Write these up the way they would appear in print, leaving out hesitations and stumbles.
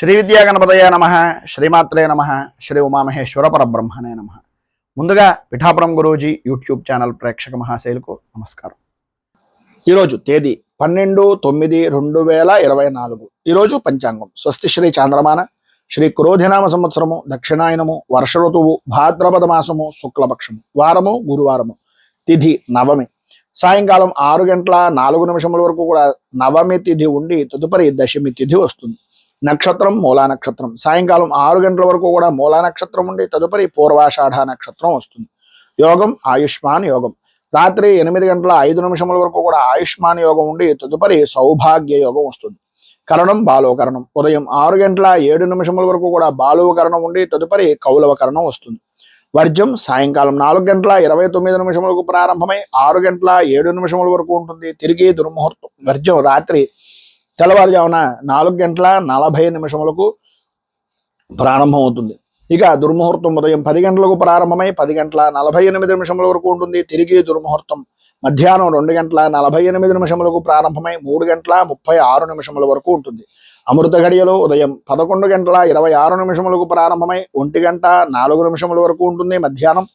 శ్రీ విద్యా గణపతయ నమ, శ్రీమాత్రే నమ, శ్రీ ఉమామహేశ్వర పరబ్రహ్మణే నమ. ముందుగా పిఠాపురం గురూజీ యూట్యూబ్ ఛానల్ ప్రేక్షక మహాశైలకు నమస్కారం. ఈరోజు తేదీ 12/9/2024. ఈరోజు పంచాంగం స్వస్తి శ్రీ చాంద్రమాన శ్రీ క్రోధినామ సంవత్సరము, దక్షిణాయనము, వర్ష ఋతువు, భాద్రపద మాసము, శుక్లపక్షము, వారము గురువారము, తిథి నవమి. సాయంకాలం 6:04 వరకు కూడా నవమి తిథి ఉండి తదుపరి దశమి తిథి వస్తుంది. నక్షత్రం మూలా నక్షత్రం. సాయంకాలం 6 గంటల వరకు కూడా మూలా నక్షత్రం ఉండి తదుపరి పూర్వాషాఢ నక్షత్రం వస్తుంది. యోగం ఆయుష్మాన్ యోగం. రాత్రి 8:05 వరకు కూడా ఆయుష్మాన్ యోగం ఉండి తదుపరి సౌభాగ్య యోగం వస్తుంది. కరణం బాలోకరణం. ఉదయం 6:07 వరకు కూడా బాలువకరణం ఉండి తదుపరి కౌలవకరణం వస్తుంది. వర్జం సాయంకాలం 4:29 ప్రారంభమై 6:07 వరకు ఉంటుంది. తిరిగి దుర్ముహూర్తం. వర్జం రాత్రి తెల్లవారుజామున 4:40 ప్రారంభం అవుతుంది. ఇక దుర్ముహూర్తం ఉదయం 10 గంటలకు ప్రారంభమై 10:48 వరకు ఉంటుంది. తిరిగి దుర్ముహూర్తం మధ్యాహ్నం 2:48 ప్రారంభమై 3:36 వరకు ఉంటుంది. అమృత గడియలు ఉదయం 11:26 ప్రారంభమై 1:04 వరకు ఉంటుంది. మధ్యాహ్నం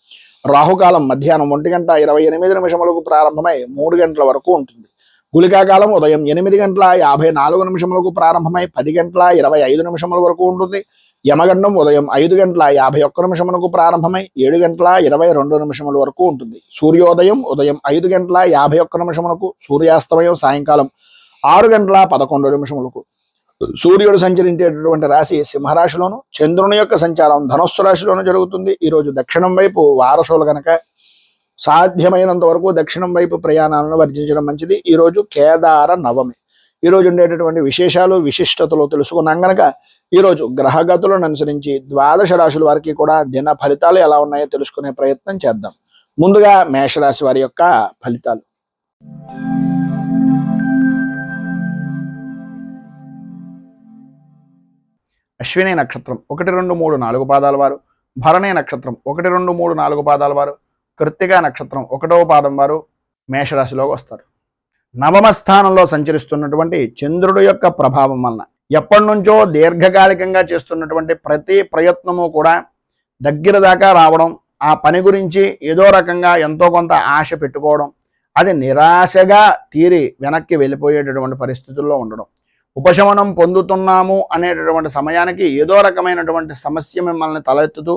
రాహుకాలం మధ్యాహ్నం 1:28 ప్రారంభమై 3 గంటల వరకు ఉంటుంది. గుళికాకాలం ఉదయం 8:54 ప్రారంభమై 10:25 వరకు ఉంటుంది. యమగండం ఉదయం 5:51 ప్రారంభమై 7:22 వరకు ఉంటుంది. సూర్యోదయం ఉదయం 5:51, సూర్యాస్తమయం సాయంకాలం 6:11. సూర్యుడు సంచరించేటటువంటి రాశి సింహరాశిలోను, చంద్రుని యొక్క సంచారం ధనుస్సు రాశిలోను జరుగుతుంది. ఈరోజు దక్షిణం వైపు వారసులు కనుక సాధ్యమైనంత వరకు దక్షిణం వైపు ప్రయాణాలను వర్జించడం మంచిది. ఈరోజు కేదార నవమి. ఈరోజు ఉండేటటువంటి విశేషాలు విశిష్టతలు తెలుసుకున్నాం కనుక ఈరోజు గ్రహగతులను అనుసరించి 12 రాశుల వారికి కూడా దిన ఫలితాలు ఎలా ఉన్నాయో తెలుసుకునే ప్రయత్నం చేద్దాం. ముందుగా మేషరాశి వారి యొక్క ఫలితాలు. అశ్విని నక్షత్రం 1, 2, 3, 4 పాదాల వారు, భరణి నక్షత్రం 1, 2, 3, 4 పాదాల వారు, కృత్తిక నక్షత్రం 1వ పాదం వారు మేషరాశిలోకి వస్తారు. నవమ స్థానంలో సంచరిస్తున్నటువంటి చంద్రుడు యొక్క ప్రభావం వలన ఎప్పటి నుంచో దీర్ఘకాలికంగా చేస్తున్నటువంటి ప్రతి ప్రయత్నము కూడా దగ్గర దాకా రావడం, ఆ పని గురించి ఏదో రకంగా ఎంతో కొంత ఆశ పెట్టుకోవడం, అది నిరాశగా తీరి వెనక్కి వెళ్ళిపోయేటటువంటి పరిస్థితుల్లో ఉండడం, ఉపశమనం పొందుతున్నాము అనేటటువంటి సమయానికి ఏదో రకమైనటువంటి సమస్య మిమ్మల్ని తలెత్తుతూ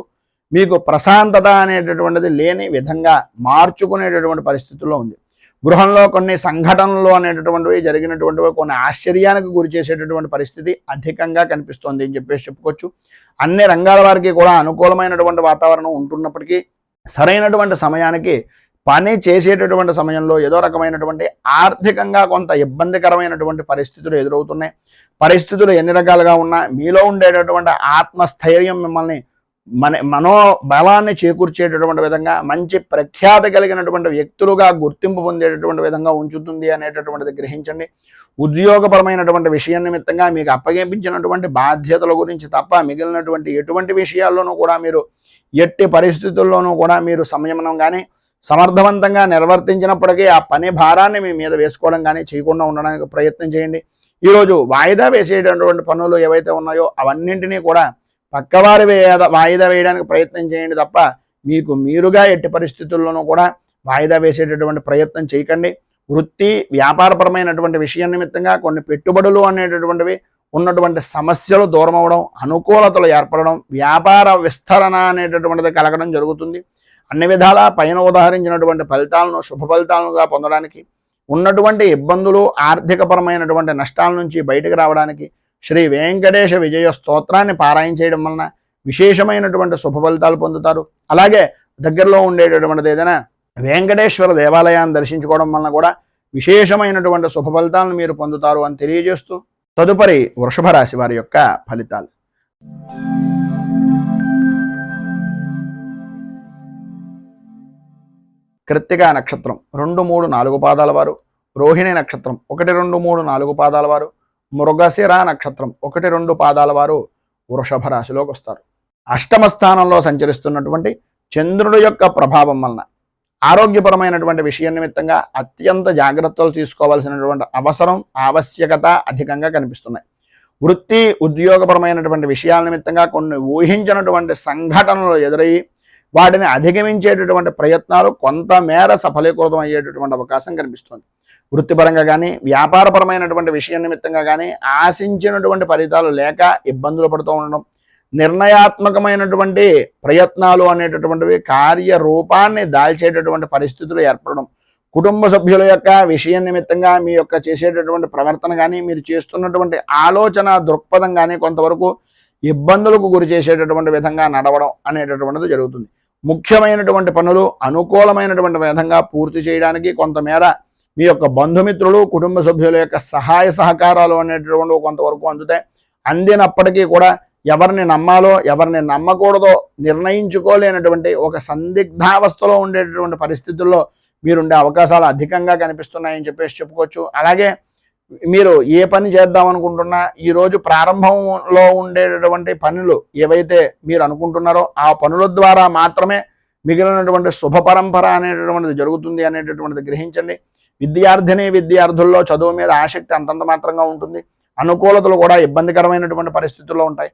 మీకు ప్రశాంతత అనేటటువంటిది లేని విధంగా మార్చుకునేటటువంటి పరిస్థితుల్లో ఉంది. గృహంలో కొన్ని సంఘటనలు అనేటటువంటివి జరిగినటువంటివి కొన్ని ఆశ్చర్యానికి గురి చేసేటటువంటి పరిస్థితి అధికంగా కనిపిస్తోంది అని చెప్పేసి చెప్పుకోవచ్చు. అన్ని రంగాల వారికి కూడా అనుకూలమైనటువంటి వాతావరణం ఉంటున్నప్పటికీ సరైనటువంటి సమయానికి పని చేసేటటువంటి సమయంలో ఏదో రకమైనటువంటి ఆర్థికంగా కొంత ఇబ్బందికరమైనటువంటి పరిస్థితులు ఎదురవుతున్నాయి. పరిస్థితులు ఎన్ని రకాలుగా ఉన్నా మీలో ఉండేటటువంటి ఆత్మస్థైర్యం మిమ్మల్ని మనోబలాన్ని చేకూర్చేటటువంటి విధంగా మంచి ప్రఖ్యాతి కలిగినటువంటి వ్యక్తులుగా గుర్తింపు పొందేటటువంటి విధంగా ఉంచుతుంది అనేటటువంటిది గ్రహించండి. ఉద్యోగపరమైనటువంటి విషయం నిమిత్తంగా మీకు అప్పగించినటువంటి బాధ్యతల గురించి తప్ప మిగిలినటువంటి ఎటువంటి విషయాల్లోనూ కూడా మీరు ఎట్టి పరిస్థితుల్లోనూ కూడా మీరు సంయమనం కానీ సమర్థవంతంగా నిర్వర్తించినప్పటికీ ఆ పని భారాన్ని మీ మీద వేసుకోవడం కానీ చేయకుండా ఉండడానికి ప్రయత్నం చేయండి. ఈరోజు వాయిదా వేసేటటువంటి పనులు ఏవైతే ఉన్నాయో అవన్నింటినీ కూడా పక్కవారి వాయిదా వేయడానికి ప్రయత్నం చేయండి తప్ప మీకు మీరుగా ఎట్టి పరిస్థితుల్లోనూ కూడా వాయిదా వేసేటటువంటి ప్రయత్నం చేయకండి. వృత్తి వ్యాపారపరమైనటువంటి విషయం నిమిత్తంగా కొన్ని పెట్టుబడులు అనేటటువంటివి ఉన్నటువంటి సమస్యలు దూరం అవడం, అనుకూలతలు ఏర్పడడం, వ్యాపార విస్తరణ అనేటటువంటిది కలగడం జరుగుతుంది. అన్ని విధాలా పైన ఉదాహరించినటువంటి ఫలితాలను శుభ ఫలితాలుగా పొందడానికి, ఉన్నటువంటి ఇబ్బందులు ఆర్థికపరమైనటువంటి నష్టాల నుంచి బయటకు రావడానికి శ్రీ వెంకటేశ విజయ స్తోత్రాన్ని పారాయణ చేయడం వలన విశేషమైనటువంటి శుభ ఫలితాలు పొందుతారు. అలాగే దగ్గరలో ఉండేటటువంటిది ఏదైనా వెంకటేశ్వర దేవాలయాన్ని దర్శించుకోవడం వలన కూడా విశేషమైనటువంటి శుభ ఫలితాలను మీరు పొందుతారు అని తెలియజేస్తూ తదుపరి వృషభ రాశి వారి యొక్క ఫలితాలు. కృత్తిక నక్షత్రం 2, 3, 4 పాదాల వారు, రోహిణి నక్షత్రం 1, 2, 3, 4 పాదాల వారు, మృగశిర నక్షత్రం 1, 2 పాదాల వారు వృషభ రాశిలోకి వస్తారు. అష్టమ స్థానంలో సంచరిస్తున్నటువంటి చంద్రుడి యొక్క ప్రభావం వలన ఆరోగ్యపరమైనటువంటి విషయం నిమిత్తంగా అత్యంత జాగ్రత్తలు తీసుకోవాల్సినటువంటి అవసరం ఆవశ్యకత అధికంగా కనిపిస్తున్నాయి. వృత్తి ఉద్యోగపరమైనటువంటి విషయాల నిమిత్తంగా కొన్ని ఊహించినటువంటి సంఘటనలు ఎదురయ్యి వాటిని అధిగమించేటటువంటి ప్రయత్నాలు కొంతమేర సఫలీకృతం అయ్యేటటువంటి అవకాశం కనిపిస్తుంది. వృత్తిపరంగా కానీ వ్యాపారపరమైనటువంటి విషయం నిమిత్తంగా కానీ ఆశించినటువంటి ఫలితాలు లేక ఇబ్బందులు పడుతూ ఉండడం, నిర్ణయాత్మకమైనటువంటి ప్రయత్నాలు అనేటటువంటివి కార్యరూపాన్ని దాల్చేటటువంటి పరిస్థితులు ఏర్పడడం, కుటుంబ సభ్యుల యొక్క విషయం నిమిత్తంగా మీ యొక్క చేసేటటువంటి ప్రవర్తన కానీ మీరు చేస్తున్నటువంటి ఆలోచన దృక్పథం కానీ కొంతవరకు ఇబ్బందులకు గురి చేసేటటువంటి విధంగా నడవడం అనేటటువంటిది జరుగుతుంది. ముఖ్యమైనటువంటి పనులు అనుకూలమైనటువంటి విధంగా పూర్తి చేయడానికి కొంతమేర మీ యొక్క బంధుమిత్రులు కుటుంబ సభ్యుల యొక్క సహాయ సహకారాలు అనేటటువంటి కొంతవరకు అందుతాయి. అందినప్పటికీ కూడా ఎవరిని నమ్మాలో ఎవరిని నమ్మకూడదో నిర్ణయించుకోలేనటువంటి ఒక సందిగ్ధావస్థలో ఉండేటటువంటి పరిస్థితుల్లో మీరుండే అవకాశాలు అధికంగా కనిపిస్తున్నాయని చెప్పేసి చెప్పుకోవచ్చు. అలాగే మీరు ఏ పని చేద్దాం అనుకుంటున్నా ఈరోజు ప్రారంభంలో ఉండేటటువంటి పనులు ఏవైతే మీరు అనుకుంటున్నారో ఆ పనుల ద్వారా మాత్రమే మిగిలినటువంటి శుభ పరంపర అనేటటువంటిది జరుగుతుంది అనేటటువంటిది గ్రహించండి. విద్యార్థుల్లో చదువు మీద ఆసక్తి అంతంత మాత్రంగా ఉంటుంది. అనుకూలతలు కూడా ఇబ్బందికరమైనటువంటి పరిస్థితుల్లో ఉంటాయి.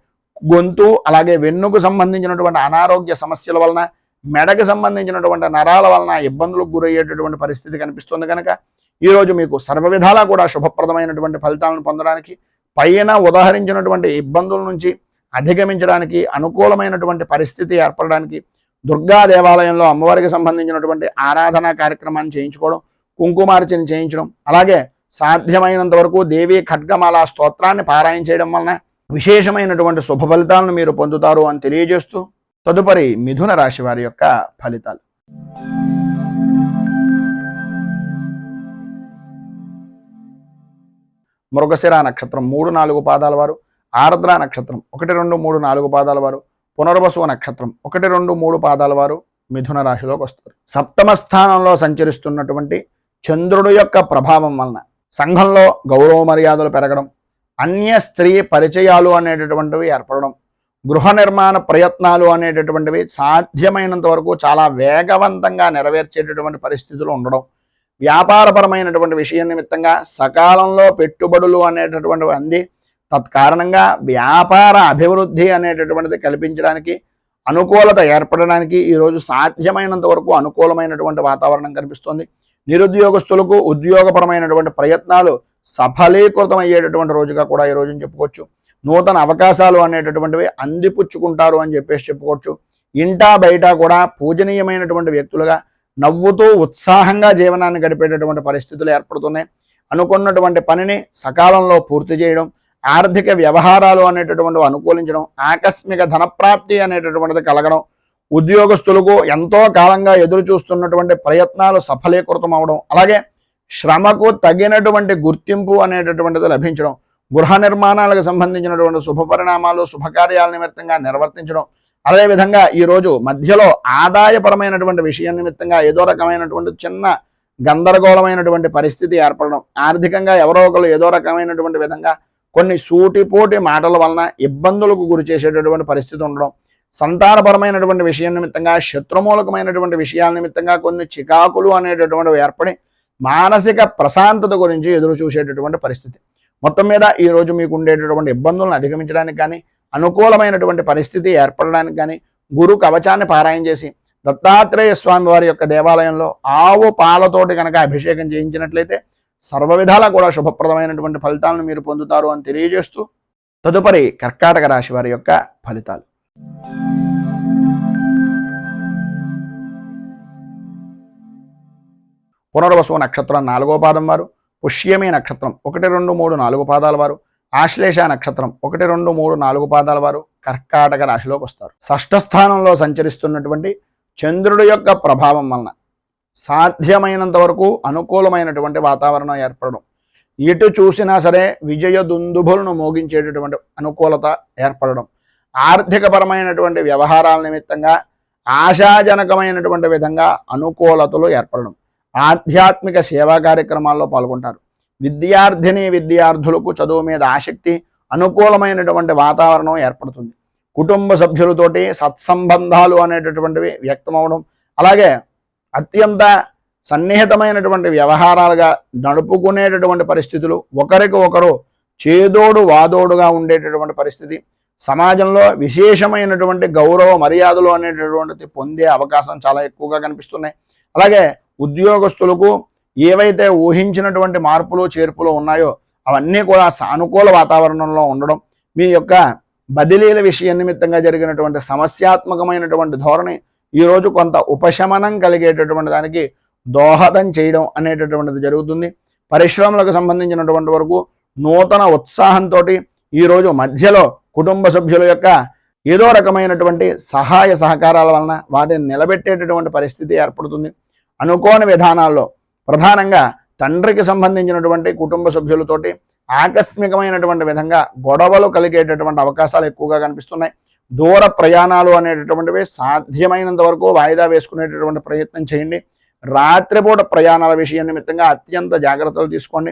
గొంతు అలాగే వెన్నుకు సంబంధించినటువంటి అనారోగ్య సమస్యల వలన, మెడకు సంబంధించినటువంటి నరాల వలన ఇబ్బందులకు గురయ్యేటటువంటి పరిస్థితి కనిపిస్తుంది. కనుక ఈరోజు మీకు సర్వ విధాలా కూడా శుభప్రదమైనటువంటి ఫలితాలను పొందడానికి, పైన ఉదాహరించినటువంటి ఇబ్బందుల నుంచి అధిగమించడానికి, అనుకూలమైనటువంటి పరిస్థితి ఏర్పడడానికి దుర్గా దేవాలయంలో అమ్మవారికి సంబంధించినటువంటి ఆరాధనా కార్యక్రమాన్ని చేయించుకోవడం, కుంకుమార్చన చేయించడం, అలాగే సాధ్యమైనంత వరకు దేవి ఖడ్గమాల స్తోత్రాన్ని పారాయణ చేయడం వలన విశేషమైనటువంటి శుభ ఫలితాలను మీరు పొందుతారు అని తెలియజేస్తూ తదుపరి మిథున రాశి వారి యొక్క ఫలితాలు. మృగశిర నక్షత్రం 3-4 పాదాల వారు, ఆర్ద్ర నక్షత్రం 1, 2, 3, 4 పాదాల వారు, పునర్వసు నక్షత్రం 1, 2, 3 పాదాల వారు మిథున రాశిలోకి వస్తారు. సప్తమ స్థానంలో సంచరిస్తున్నటువంటి చంద్రుడు యొక్క ప్రభావం వలన సంఘంలో గౌరవ మర్యాదలు పెరగడం, అన్య స్త్రీ పరిచయాలు అనేటటువంటివి ఏర్పడడం, గృహ నిర్మాణ ప్రయత్నాలు అనేటటువంటివి సాధ్యమైనంత వరకు చాలా వేగవంతంగా నెరవేర్చేటటువంటి పరిస్థితులు ఉండడం, వ్యాపారపరమైనటువంటి విషయం నిమిత్తంగా సకాలంలో పెట్టుబడులు అనేటటువంటివి అంది తత్కారణంగా వ్యాపార అభివృద్ధి అనేటటువంటిది కల్పించడానికి, అనుకూలత ఏర్పడడానికి ఈరోజు సాధ్యమైనంత వరకు అనుకూలమైనటువంటి వాతావరణం కనిపిస్తుంది. నిరుద్యోగస్తులకు ఉద్యోగపరమైనటువంటి ప్రయత్నాలు సఫలీకృతం అయ్యేటటువంటి రోజుగా కూడా ఈ రోజుని చెప్పుకోవచ్చు. నూతన అవకాశాలు అనేటటువంటివి అందిపుచ్చుకుంటారు అని చెప్పేసి చెప్పుకోవచ్చు. ఇంటా బయట కూడా పూజనీయమైనటువంటి వ్యక్తులుగా నవ్వుతూ ఉత్సాహంగా జీవనాన్ని గడిపేటటువంటి పరిస్థితులు ఏర్పడుతున్నాయి. అనుకున్నటువంటి పనిని సకాలంలో పూర్తి చేయడం, ఆర్థిక వ్యవహారాలు అనేటటువంటివి అనుకూలించడం, ఆకస్మిక ధనప్రాప్తి అనేటటువంటిది కలగడం, ఉద్యోగస్తులకు ఎంతో కాలంగా ఎదురు చూస్తున్నటువంటి ప్రయత్నాలు సఫలీకృతం అవడం, అలాగే శ్రమకు తగినటువంటి గుర్తింపు అనేటటువంటిది లభించడం, గృహ నిర్మాణాలకు సంబంధించినటువంటి శుభ పరిణామాలు శుభకార్యాల నిమిత్తంగా నిర్వర్తించడం, అదేవిధంగా ఈరోజు మధ్యలో ఆదాయపరమైనటువంటి విషయం నిమిత్తంగా ఏదో రకమైనటువంటి చిన్న గందరగోళమైనటువంటి పరిస్థితి ఏర్పడడం, ఆర్థికంగా ఎవరో ఒకరు ఏదో రకమైనటువంటి విధంగా కొన్ని సూటిపోటి మాటల వలన ఇబ్బందులకు గురి చేసేటటువంటి పరిస్థితి ఉండడం, సంతానపరమైనటువంటి విషయం నిమిత్తంగా శత్రుమూలకమైనటువంటి విషయాల నిమిత్తంగా కొన్ని చికాకులు అనేటటువంటివి ఏర్పడి మానసిక ప్రశాంతత గురించి ఎదురు చూసేటటువంటి పరిస్థితి. మొత్తం మీద ఈరోజు మీకు ఉండేటటువంటి ఇబ్బందులను అధిగమించడానికి కానీ, అనుకూలమైనటువంటి పరిస్థితి ఏర్పడడానికి కానీ గురు కవచాన్ని పారాయణ చేసి దత్తాత్రేయ స్వామి వారి యొక్క దేవాలయంలో ఆవు పాలతోటి కనుక అభిషేకం చేయించినట్లయితే సర్వ విధాలా కూడా శుభప్రదమైనటువంటి ఫలితాలను మీరు పొందుతారు అని తెలియజేస్తూ తదుపరి కర్కాటక రాశి వారి యొక్క ఫలితాలు. పునర్వసు నక్షత్రం 4వ పాదం వారు, పుష్యమి నక్షత్రం 1, 2, 3, 4 పాదాల వారు, ఆశ్లేష నక్షత్రం 1, 2, 3, 4 పాదాల వారు కర్కాటక రాశిలోకి వస్తారు. షష్ఠ స్థానంలో సంచరిస్తున్నటువంటి చంద్రుడి యొక్క ప్రభావం వలన సాధ్యమైనంత వరకు అనుకూలమైనటువంటి వాతావరణం ఏర్పడడం, ఎటు చూసినా సరే విజయ దుందుభులను మోగించేటటువంటి అనుకూలత ఏర్పడడం, ఆర్థికపరమైనటువంటి వ్యవహారాల నిమిత్తంగా ఆశాజనకమైనటువంటి విధంగా అనుకూలతలు ఏర్పడడం, ఆధ్యాత్మిక సేవా కార్యక్రమాల్లో పాల్గొంటారు. విద్యార్థులకు చదువు మీద ఆసక్తి, అనుకూలమైనటువంటి వాతావరణం ఏర్పడుతుంది. కుటుంబ సభ్యులతోటి సత్సంబంధాలు అనేటటువంటివి వ్యక్తమవడం, అలాగే అత్యంత సన్నిహితమైనటువంటి వ్యవహారాలుగా నడుపుకునేటటువంటి పరిస్థితులు, ఒకరికి ఒకరు చేదోడు వాదోడుగా ఉండేటటువంటి పరిస్థితి, సమాజంలో విశేషమైనటువంటి గౌరవ మర్యాదలు అనేటటువంటిది పొందే అవకాశం చాలా ఎక్కువగా కనిపిస్తున్నాయి. అలాగే ఉద్యోగస్తులకు ఏవైతే ఊహించినటువంటి మార్పులు చేర్పులు ఉన్నాయో అవన్నీ కూడా సానుకూల వాతావరణంలో ఉండడం, మీ యొక్క బదిలీల విషయ నిమిత్తంగా జరిగినటువంటి సమస్యాత్మకమైనటువంటి ధోరణి ఈరోజు కొంత ఉపశమనం కలిగేటటువంటి దానికి దోహదం చేయడం అనేటటువంటిది జరుగుతుంది. పరిశ్రమలకు సంబంధించినటువంటి వరకు నూతన ఉత్సాహంతో ఈరోజు మధ్యలో కుటుంబ సభ్యుల యొక్క ఏదో రకమైనటువంటి సహాయ సహకారాల వలన వాటిని నిలబెట్టేటటువంటి పరిస్థితి ఏర్పడుతుంది. అనుకోని విధానాల్లో ప్రధానంగా తండ్రికి సంబంధించినటువంటి కుటుంబ సభ్యులతోటి ఆకస్మికమైనటువంటి విధంగా గొడవలు కలిగేటటువంటి అవకాశాలు ఎక్కువగా కనిపిస్తున్నాయి. దూర ప్రయాణాలు అనేటటువంటివి సాధ్యమైనంత వరకు వాయిదా వేసుకునేటటువంటి ప్రయత్నం చేయండి. రాత్రిపూట ప్రయాణాల విషయం నిమిత్తంగా అత్యంత జాగ్రత్తలు తీసుకోండి.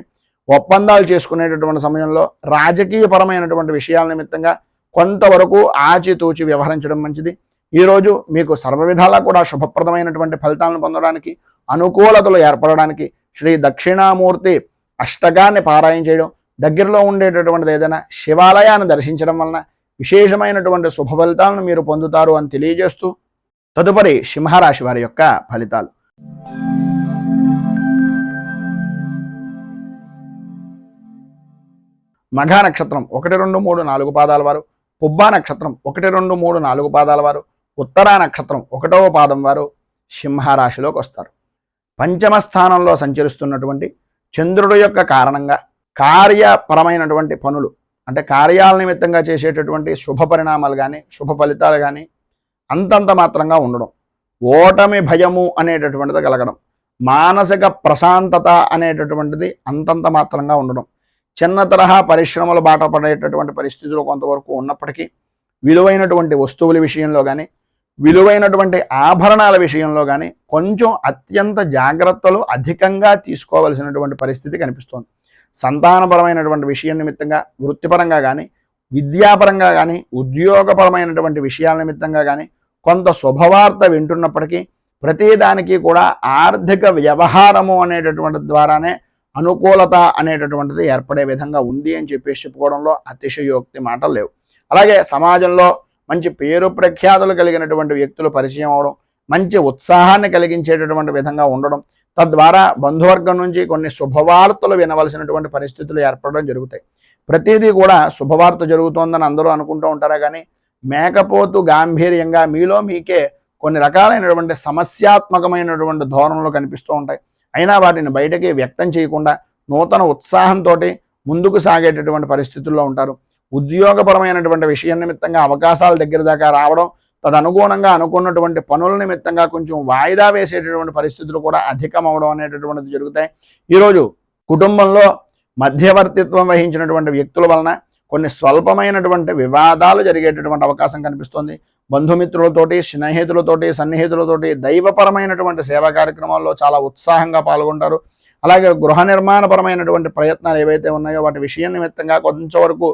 ఒప్పందాలు చేసుకునేటటువంటి సమయంలో రాజకీయపరమైనటువంటి విషయాల నిమిత్తంగా కొంతవరకు ఆచితూచి వ్యవహరించడం మంచిది. ఈరోజు మీకు సర్వవిధాలా కూడా శుభప్రదమైనటువంటి ఫలితాలను పొందడానికి, అనుకూలతలు ఏర్పడడానికి శ్రీ దక్షిణామూర్తి అష్టకాన్ని పారాయణ చేయడం, దగ్గరలో ఉండేటటువంటిది ఏదైనా శివాలయాన్ని దర్శించడం వలన విశేషమైనటువంటి శుభ ఫలితాలను మీరు పొందుతారు అని తెలియజేస్తూ తదుపరి సింహరాశి వారి యొక్క ఫలితాలు. మఘా నక్షత్రం 1, 2, 3, 4 పాదాల వారు, పుబ్బా నక్షత్రం 1, 2, 3, 4 పాదాల వారు, ఉత్తరా నక్షత్రం 1వ పాదం వారు సింహరాశిలోకి వస్తారు. పంచమ స్థానంలో సంచరిస్తున్నటువంటి చంద్రుడు యొక్క కారణంగా కార్యపరమైనటువంటి పనులు అంటే కార్యాల నిమిత్తంగా చేసేటటువంటి శుభ పరిణామాలు కానీ శుభ ఫలితాలు కానీ అంతంత మాత్రంగా ఉండడం, ఓటమి భయము అనేటటువంటిది కలగడం, మానసిక ప్రశాంతత అనేటటువంటిది అంతంత మాత్రంగా ఉండడం, చిన్న తరహా పరిశ్రమలు బాట పడేటటువంటి పరిస్థితులు కొంతవరకు ఉన్నప్పటికీ విలువైనటువంటి వస్తువుల విషయంలో కానీ విలువైనటువంటి ఆభరణాల విషయంలో కానీ కొంచెం అత్యంత జాగ్రత్తలు అధికంగా తీసుకోవలసినటువంటి పరిస్థితి కనిపిస్తోంది. సంతానపరమైనటువంటి విషయం నిమిత్తంగా వృత్తిపరంగా కానీ విద్యాపరంగా కానీ ఉద్యోగపరమైనటువంటి విషయాల నిమిత్తంగా కానీ కొంత శుభవార్త వింటున్నప్పటికీ ప్రతిదానికి కూడా ఆర్థిక వ్యవహారము అనేటటువంటి ద్వారానే అనుకూలత అనేటటువంటిది ఏర్పడే విధంగా ఉంది అని చెప్పేసి చెప్పుకోవడంలో అతిశయోక్తి మాటలు లేవు. అలాగే సమాజంలో మంచి పేరు ప్రఖ్యాతులు కలిగినటువంటి వ్యక్తులు పరిచయం అవడం, మంచి ఉత్సాహాన్ని కలిగించేటటువంటి విధంగా ఉండడం, తద్వారా బంధువర్గం నుంచి కొన్ని శుభవార్తలు వినవలసినటువంటి పరిస్థితులు ఏర్పడడం జరుగుతాయి. ప్రతిదీ కూడా శుభవార్త జరుగుతోందని అందరూ అనుకుంటూ ఉంటారా కానీ మేకపోతు గాంభీర్యంగా మీలో మీకే కొన్ని రకాలైనటువంటి సమస్యాత్మకమైనటువంటి ధోరణులు కనిపిస్తూ ఉంటాయి. అయినా వాటిని బయటకి వ్యక్తం చేయకుండా నూతన ఉత్సాహంతో ముందుకు సాగేటటువంటి పరిస్థితుల్లో ఉంటారు. ఉద్యోగపరమైనటువంటి విషయం నిమిత్తంగా అవకాశాల దగ్గర దాకా రావడం, తదనుగుణంగా అనుకున్నటువంటి పనుల నిమిత్తంగా కొంచెం వాయిదా వేసేటటువంటి పరిస్థితులు కూడా అధికమవడం అనేటటువంటిది జరుగుతాయి. ఈరోజు కుటుంబంలో మధ్యవర్తిత్వం వహించినటువంటి వ్యక్తుల వలన కొన్ని స్వల్పమైనటువంటి వివాదాలు జరిగేటటువంటి అవకాశం కనిపిస్తుంది. బంధుమిత్రులతోటి, స్నేహితులతోటి, సన్నిహితులతోటి దైవపరమైనటువంటి సేవా కార్యక్రమాల్లో చాలా ఉత్సాహంగా పాల్గొంటారు. అలాగే గృహ నిర్మాణపరమైనటువంటి ప్రయత్నాలు ఏవైతే ఉన్నాయో వాటి విషయం నిమిత్తంగా కొంచెం వరకు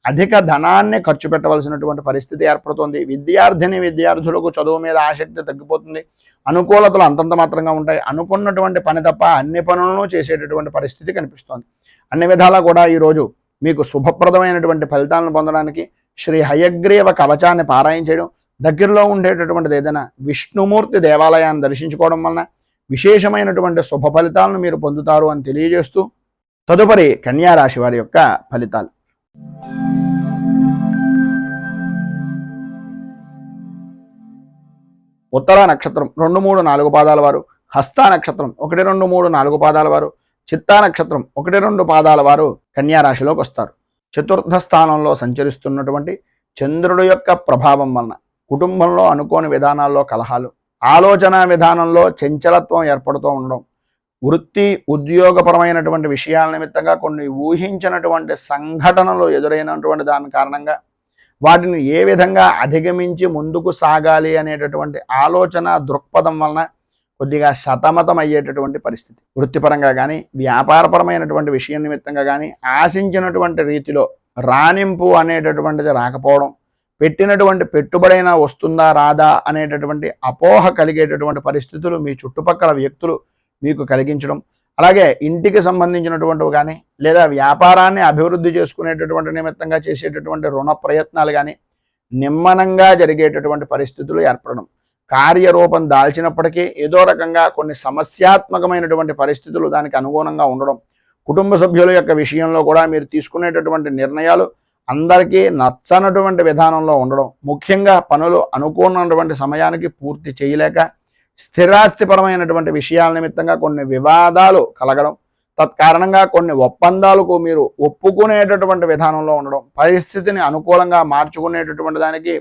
అధిక ధనాన్ని ఖర్చు పెట్టవలసినటువంటి పరిస్థితి ఏర్పడుతుంది. విద్యార్థులకు చదువు మీద ఆసక్తి తగ్గిపోతుంది. అనుకూలతలు అంతంత మాత్రంగా ఉంటాయి. అనుకున్నటువంటి పని తప్ప అన్ని పనులను చేసేటటువంటి పరిస్థితి కనిపిస్తోంది. అన్ని విధాలా కూడా ఈరోజు మీకు శుభప్రదమైనటువంటి ఫలితాలను పొందడానికి శ్రీ హయగ్రీవ కవచాన్ని పారాయణ చేయడం, దగ్గరలో ఉండేటటువంటిది ఏదైనా విష్ణుమూర్తి దేవాలయాన్ని దర్శించుకోవడం వలన విశేషమైనటువంటి శుభ ఫలితాలను మీరు పొందుతారు అని తెలియజేస్తూ తదుపరి కన్యారాశి వారి యొక్క ఫలితాలు. ఉత్తరా నక్షత్రం 2, 3, 4 పాదాల వారు, హస్తా నక్షత్రం 1, 2, 3, 4 పాదాల వారు, చిత్తా నక్షత్రం 1, 2 పాదాల వారు కన్యారాశిలోకి వస్తారు. చతుర్థ స్థానంలో సంచరిస్తున్నటువంటి చంద్రుడు యొక్క ప్రభావం వలన కుటుంబంలో అనుకోని విధానాల్లో కలహాలు, ఆలోచన విధానంలో చంచలత్వం ఏర్పడుతూ ఉండడం, వృత్తి ఉద్యోగపరమైనటువంటి విషయాల నిమిత్తంగా కొన్ని ఊహించినటువంటి సంఘటనలు ఎదురైనటువంటి దాని కారణంగా వాటిని ఏ విధంగా అధిగమించి ముందుకు సాగాలి అనేటటువంటి ఆలోచన దృక్పథం వలన కొద్దిగా సతమతం అయ్యేటటువంటి పరిస్థితి. వృత్తిపరంగా కానీ వ్యాపారపరమైనటువంటి విషయం నిమిత్తంగా కానీ ఆశించినటువంటి రీతిలో రాణింపు అనేటటువంటిది రాకపోవడం, పెట్టినటువంటి పెట్టుబడైనా వస్తుందా రాదా అనేటటువంటి అపోహ కలిగేటటువంటి పరిస్థితులు మీ చుట్టుపక్కల వ్యక్తులు మీకు కలిగించడం, అలాగే ఇంటికి సంబంధించినటువంటివి కానీ లేదా వ్యాపారాన్ని అభివృద్ధి చేసుకునేటటువంటి నిమిత్తంగా చేసేటటువంటి రుణ ప్రయత్నాలు కానీ నిమ్మనంగా జరిగేటటువంటి పరిస్థితులు ఏర్పడడం, కార్యరూపం దాల్చినప్పటికీ ఏదో రకంగా కొన్ని సమస్యాత్మకమైనటువంటి పరిస్థితులు దానికి అనుగుణంగా ఉండడం, కుటుంబ సభ్యుల యొక్క విషయంలో కూడా మీరు తీసుకునేటటువంటి నిర్ణయాలు అందరికీ నచ్చనటువంటి విధానంలో ఉండడం, ముఖ్యంగా పనులు అనుకున్నటువంటి సమయానికి పూర్తి చేయలేక స్థిరాస్తిపరమైనటువంటి విషయాల నిమిత్తంగా కొన్ని వివాదాలు కలగడం, తత్కారణంగా కొన్ని ఒప్పందాలకు మీరు ఒప్పుకునేటటువంటి విధానంలో ఉండడం, పరిస్థితిని అనుకూలంగా మార్చుకునేటటువంటి దానికి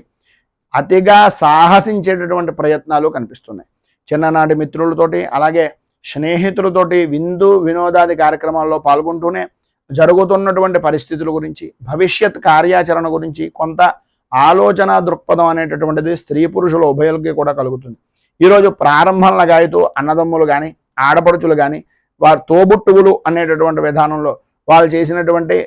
అతిగా సాహసించేటటువంటి ప్రయత్నాలు కనిపిస్తున్నాయి. చిన్ననాటి మిత్రులతోటి అలాగే స్నేహితులతోటి విందు వినోదాది కార్యక్రమాల్లో పాల్గొంటూనే జరుగుతున్నటువంటి పరిస్థితుల గురించి, భవిష్యత్ కార్యాచరణ గురించి కొంత ఆలోచన దృక్పథం అనేటటువంటిది స్త్రీ పురుషుల ఉభయులకి కూడా కలుగుతుంది. ఈరోజు ప్రారంభంలో గాయతో అన్నదమ్ములు కానీ ఆడపడుచులు కానీ వారి తోబుట్టువులు అనేటటువంటి విధానంలో వాళ్ళు చేసినటువంటి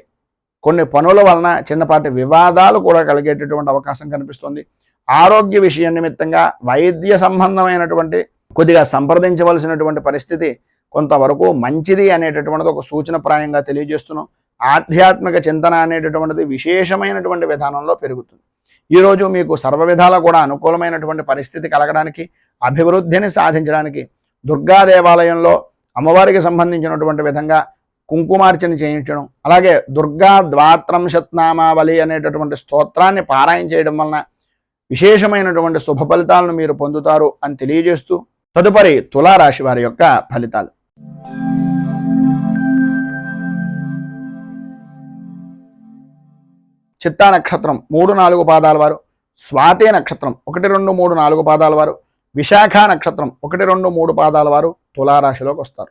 కొన్ని పనుల వలన చిన్నపాటి వివాదాలు కూడా కలిగేటటువంటి అవకాశం కనిపిస్తుంది. ఆరోగ్య విషయం నిమిత్తంగా వైద్య సంబంధమైనటువంటి కొద్దిగా సంప్రదించవలసినటువంటి పరిస్థితి కొంతవరకు మంచిది అనేటటువంటిది ఒక సూచనప్రాయంగా తెలియజేస్తున్నాం. ఆధ్యాత్మిక చింతన అనేటటువంటిది విశేషమైనటువంటి విధానంలో పెరుగుతుంది. ఈరోజు మీకు సర్వ విధాలా కూడా అనుకూలమైనటువంటి పరిస్థితి కలగడానికి, అభివృద్ధిని సాధించడానికి దుర్గా దేవాలయంలో అమ్మవారికి సంబంధించినటువంటి విధంగా కుంకుమార్చన చేయించడం, అలాగే దుర్గా ద్వాత్రంశత్నామావళి అనేటటువంటి స్తోత్రాన్ని పారాయణ చేయడం వలన విశేషమైనటువంటి శుభ ఫలితాలను మీరు పొందుతారు అని తెలియజేస్తూ తదుపరి తులారాశి వారి యొక్క ఫలితాలు. చిత్తా నక్షత్రం 3-4 పాదాల వారు, స్వాతి నక్షత్రం 1, 2, 3, 4 పాదాల వారు, విశాఖ నక్షత్రం 1, 2, 3 పాదాల వారు తులారాశిలోకి వస్తారు.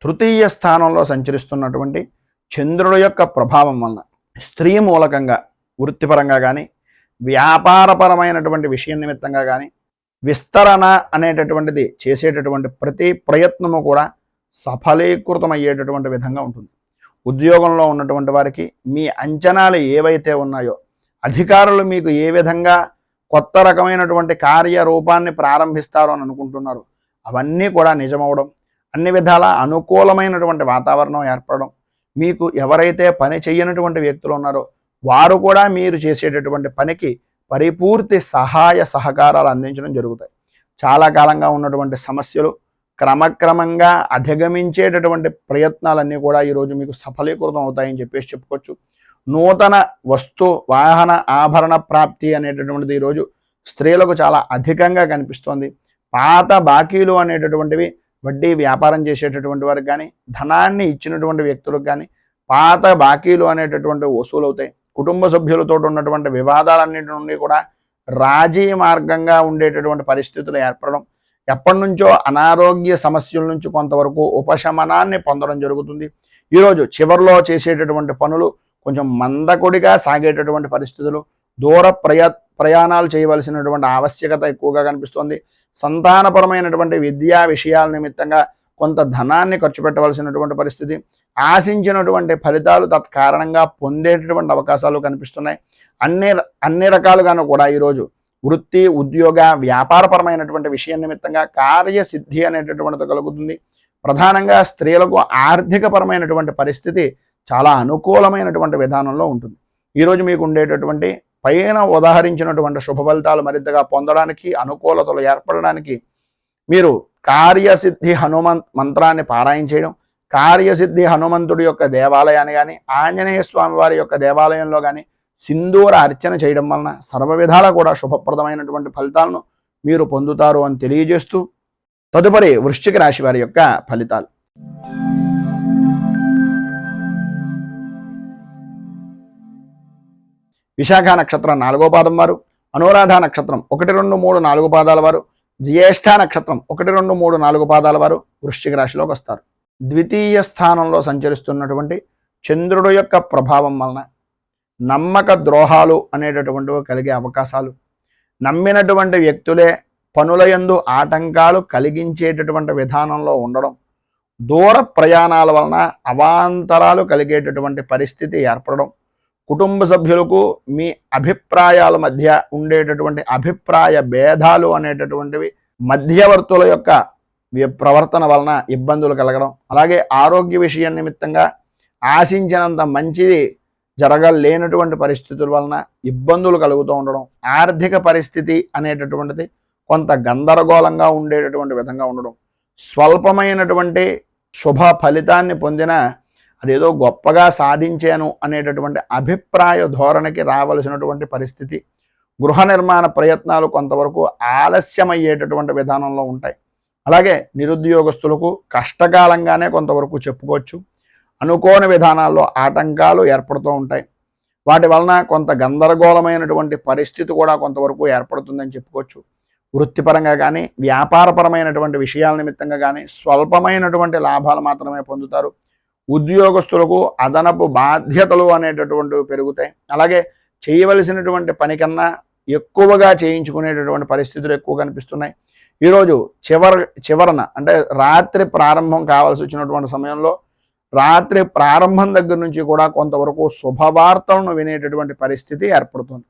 తృతీయ స్థానంలో సంచరిస్తున్నటువంటి చంద్రుడి యొక్క ప్రభావం వలన స్త్రీ మూలకంగా వృత్తిపరంగా కానీ వ్యాపారపరమైనటువంటి విషయం నిమిత్తంగా కానీ విస్తరణ అనేటటువంటిది చేసేటటువంటి ప్రతి ప్రయత్నము కూడా సఫలీకృతమయ్యేటటువంటి విధంగా ఉంటుంది. ఉద్యోగంలో ఉన్నటువంటి వారికి మీ అంచనాలు ఏవైతే ఉన్నాయో, అధికారులు మీకు ఏ విధంగా కొత్త రకమైనటువంటి కార్యరూపాన్ని ప్రారంభిస్తారో అని అనుకుంటున్నారు, అవన్నీ కూడా నిజమవడం, అన్ని విధాల అనుకూలమైనటువంటి వాతావరణం ఏర్పడడం, మీకు ఎవరైతే పని చేయనటువంటి వ్యక్తులు ఉన్నారో వారు కూడా మీరు చేసేటటువంటి పనికి పరిపూర్తి సహాయ సహకారాలు అందించడం జరుగుతాయి. చాలా కాలంగా ఉన్నటువంటి సమస్యలు క్రమక్రమంగా అధిగమించేటటువంటి ప్రయత్నాలన్నీ కూడా ఈరోజు మీకు సఫలీకృతం అవుతాయని చెప్పేసి చెప్పుకోవచ్చు. నూతన వస్తు వాహన ఆభరణ ప్రాప్తి అనేటటువంటిది ఈరోజు స్త్రీలకు చాలా అధికంగా కనిపిస్తోంది. పాత బాకీలు అనేటటువంటివి వడ్డీ వ్యాపారం చేసేటటువంటి వారికి కానీ, ధనాన్ని ఇచ్చినటువంటి వ్యక్తులకు కానీ పాత బాకీలు అనేటటువంటివి వసూలు అవుతాయి. కుటుంబ సభ్యులతో ఉన్నటువంటి వివాదాలన్నింటి నుండి కూడా రాజీ మార్గంగా ఉండేటటువంటి పరిస్థితులు ఏర్పడడం, ఎప్పటి నుంచో అనారోగ్య సమస్యల నుంచి కొంతవరకు ఉపశమనాన్ని పొందడం జరుగుతుంది. ఈరోజు చివరిలో చేసేటటువంటి పనులు కొంచెం మందకొడిగా సాగేటటువంటి పరిస్థితులు, దూర ప్రయాణాలు చేయవలసినటువంటి ఆవశ్యకత ఎక్కువగా కనిపిస్తుంది. సంతానపరమైనటువంటి విద్యా విషయాల నిమిత్తంగా కొంత ధనాన్ని ఖర్చు పెట్టవలసినటువంటి పరిస్థితి, ఆశించినటువంటి ఫలితాలు తత్కారణంగా పొందేటటువంటి అవకాశాలు కనిపిస్తున్నాయి. అన్ని రకాలుగాను కూడా ఈరోజు వృత్తి ఉద్యోగ వ్యాపారపరమైనటువంటి విషయం నిమిత్తంగా కార్యసిద్ధి అనేటటువంటిది కలుగుతుంది. ప్రధానంగా స్త్రీలకు ఆర్థికపరమైనటువంటి పరిస్థితి చాలా అనుకూలమైనటువంటి విధానంలో ఉంటుంది. ఈరోజు మీకు ఉండేటటువంటి పైన ఉదాహరించినటువంటి శుభ ఫలితాలు మరింతగా పొందడానికి, అనుకూలతలు ఏర్పడడానికి మీరు కార్యసిద్ధి హనుమంత్ మంత్రాన్ని పారాయణ చేయడం, కార్యసిద్ధి హనుమంతుడి యొక్క దేవాలయాన్ని కానీ, ఆంజనేయ స్వామి వారి యొక్క దేవాలయంలో కానీ సింధూర అర్చన చేయడం వలన సర్వ విధాలా కూడా శుభప్రదమైనటువంటి ఫలితాలను మీరు పొందుతారు అని తెలియజేస్తూ తదుపరి వృశ్చిక రాశి వారి యొక్క ఫలితాలు. విశాఖ నక్షత్రం 4వ పాదం వారు, అనురాధ నక్షత్రం 1, 2, 3, 4 పాదాల వారు, జ్యేష్ఠ నక్షత్రం 1, 2, 3, 4 పాదాల వారు వృశ్చిక రాశిలోకి వస్తారు. ద్వితీయ స్థానంలో సంచరిస్తున్నటువంటి చంద్రుడు యొక్క ప్రభావం వలన నమ్మక ద్రోహాలు అనేటటువంటివి కలిగే అవకాశాలు, నమ్మినటువంటి వ్యక్తులే పనులయందు ఆటంకాలు కలిగించేటటువంటి విధానంలో ఉండడం, దూర ప్రయాణాల వలన అవాంతరాలు కలిగేటటువంటి పరిస్థితి ఏర్పడడం, కుటుంబ సభ్యులకు మీ అభిప్రాయాల మధ్య ఉండేటటువంటి అభిప్రాయ భేదాలు అనేటటువంటివి మధ్యవర్తుల యొక్క ప్రవర్తన వలన ఇబ్బందులు కలగడం, అలాగే ఆరోగ్య విషయం నిమిత్తంగా ఆశించినంత మంచిది జరగలేనటువంటి పరిస్థితుల వలన ఇబ్బందులు కలుగుతూ ఉండడం, ఆర్థిక పరిస్థితి అనేటటువంటిది కొంత గందరగోళంగా ఉండేటటువంటి విధంగా ఉండడం, స్వల్పమైనటువంటి శుభ ఫలితాన్ని పొందిన అదేదో గొప్పగా సాధించాను అనేటటువంటి అభిప్రాయ ధోరణికి రావలసినటువంటి పరిస్థితి, గృహ నిర్మాణ ప్రయత్నాలు కొంతవరకు ఆలస్యమయ్యేటటువంటి విధానంలో ఉంటాయి. అలాగే నిరుద్యోగస్తులకు కష్టకాలంగానే కొంతవరకు చెప్పుకోవచ్చు. అనుకోని విధానాల్లో ఆటంకాలు ఏర్పడుతూ ఉంటాయి. వాటి వలన కొంత గందరగోళమైనటువంటి పరిస్థితి కూడా కొంతవరకు ఏర్పడుతుందని చెప్పుకోవచ్చు. వృత్తిపరంగా కానీ వ్యాపారపరమైనటువంటి విషయాల నిమిత్తంగా కానీ స్వల్పమైనటువంటి లాభాలు మాత్రమే పొందుతారు. ఉద్యోగస్తులకు అదనపు బాధ్యతలు అనేటటువంటివి పెరుగుతాయి. అలాగే చేయవలసినటువంటి పని కన్నా ఎక్కువగా చేయించుకునేటటువంటి పరిస్థితులు ఎక్కువ కనిపిస్తున్నాయి. ఈరోజు చివరన అంటే రాత్రి ప్రారంభం కావాల్సి వచ్చినటువంటి సమయంలో రాత్రి ప్రారంభం దగ్గర నుంచి కూడా కొంతవరకు శుభవార్తలను వినేటటువంటి పరిస్థితి ఏర్పడుతుంది.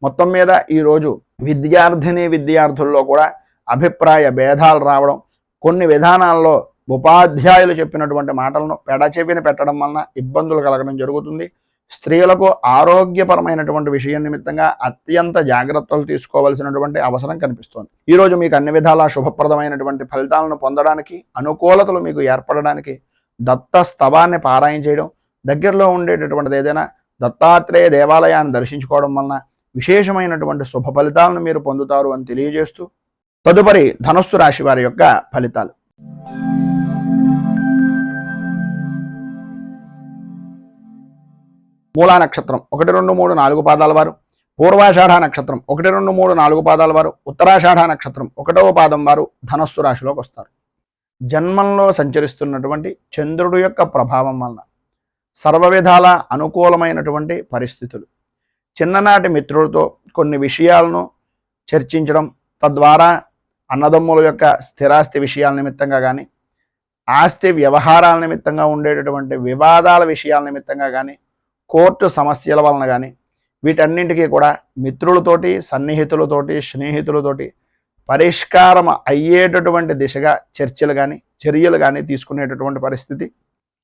మొత్తం మీద ఈరోజు విద్యార్థుల్లో కూడా అభిప్రాయ భేదాలు రావడం, కొన్ని విధానాల్లో ఉపాధ్యాయులు చెప్పినటువంటి మాటలను పెడచెవిన పెట్టడం వలన ఇబ్బందులు కలగడం జరుగుతుంది. స్త్రీలకు ఆరోగ్యపరమైనటువంటి విషయం నిమిత్తంగా అత్యంత జాగ్రత్తలు తీసుకోవాల్సినటువంటి అవసరం కనిపిస్తోంది. ఈరోజు మీకు అన్ని విధాలా శుభప్రదమైనటువంటి ఫలితాలను పొందడానికి, అనుకూలతలు మీకు ఏర్పడడానికి దత్త స్తవాన్ని పారాయణ చేయడం, దగ్గరలో ఉండేటటువంటిది ఏదైనా దత్తాత్రేయ దేవాలయాన్ని దర్శించుకోవడం వలన విశేషమైనటువంటి శుభ ఫలితాలను మీరు పొందుతారు అని తెలియజేస్తూ, తదుపరి ధనుస్సు రాశి వారి యొక్క ఫలితాలు. మూలా నక్షత్రం 1, 2, 3, 4 పాదాల వారు, పూర్వాషాఢ నక్షత్రం 1, 2, 3, 4 పాదాల వారు, ఉత్తరాషాఢ నక్షత్రం 1వ పాదం వారు ధనస్సు రాశిలోకి వస్తారు. జన్మంలో సంచరిస్తున్నటువంటి చంద్రుడు యొక్క ప్రభావం వలన సర్వ విధాల అనుకూలమైనటువంటి పరిస్థితులు, చిన్ననాటి మిత్రులతో కొన్ని విషయాలను చర్చించడం, తద్వారా అన్నదమ్ముల యొక్క స్థిరాస్తి విషయాల నిమిత్తంగా కానీ, ఆస్తి వ్యవహారాల నిమిత్తంగా ఉండేటటువంటి వివాదాల విషయాల నిమిత్తంగా కానీ, కోర్టు సమస్యల వలన కానీ, వీటన్నింటికీ కూడా మిత్రులతోటి, సన్నిహితులతోటి, స్నేహితులతోటి పరిష్కారం అయ్యేటటువంటి దిశగా చర్యలు కానీ తీసుకునేటటువంటి పరిస్థితి